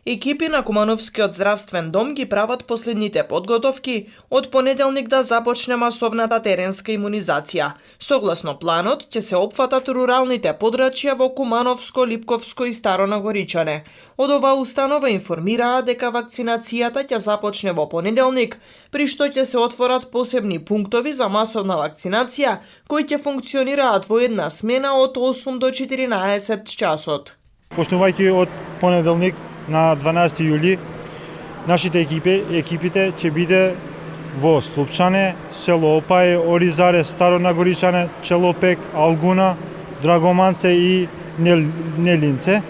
Екипи на Кумановскиот здравствен дом ги прават последните подготовки од понеделник да започне масовната теренска имунизација. Согласно планот, ќе се опфатат руралните подрачја во Кумановско, Липковско и Старо Нагоричане. Од оваа установа информираа дека вакцинацијата ќе започне во понеделник, при што ќе се отворат посебни пунктови за масовна вакцинација, кои ќе функционираат во една смена од 8 до 14 часот. Почнувајќи од понеделник на 12 јули, нашите екипите ќе биде во Слупчане, село Опај, Оризаре, Старо Нагоричане, Челопек, Алгуна, Драгоманце и Нелинце.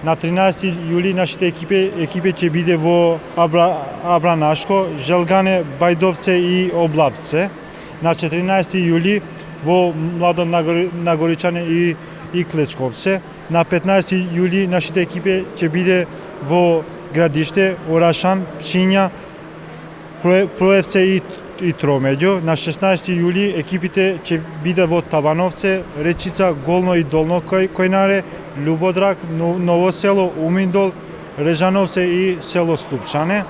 На 13 јули нашите екипи ќе биде во Абранашко, Желгане, Бајдовце и Облавце. На 14 јули во Младо Нагоричане и Клечковце. На 15 јули нашите екипи ќе биде во Градиште, Орашан, Пшиња, Проевце и Тромеѓо. На 16 јули екипите ќе биде во Табановце, Речица, Голно и Долно Којнаре, Љубодрак, Ново село, Уминдол, Режановце и село Ступчане.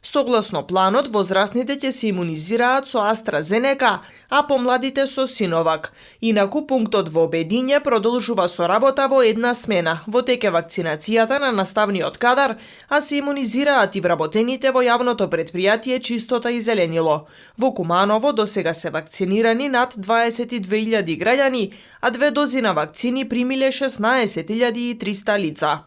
Согласно планот, возрастните ќе се имунизираат со AstraZeneca, а помладите со Синовак. Инаку пунктот во Бедиње продолжува со работа во една смена. Во тек е вакцинацијата на наставниот кадар, а се имунизираат и вработените во јавното предпријатие Чистота и Зеленило. Во Куманово досега се вакцинирани над 22.000 граѓани, а 2 дози на вакцини примиле 16.300 лица.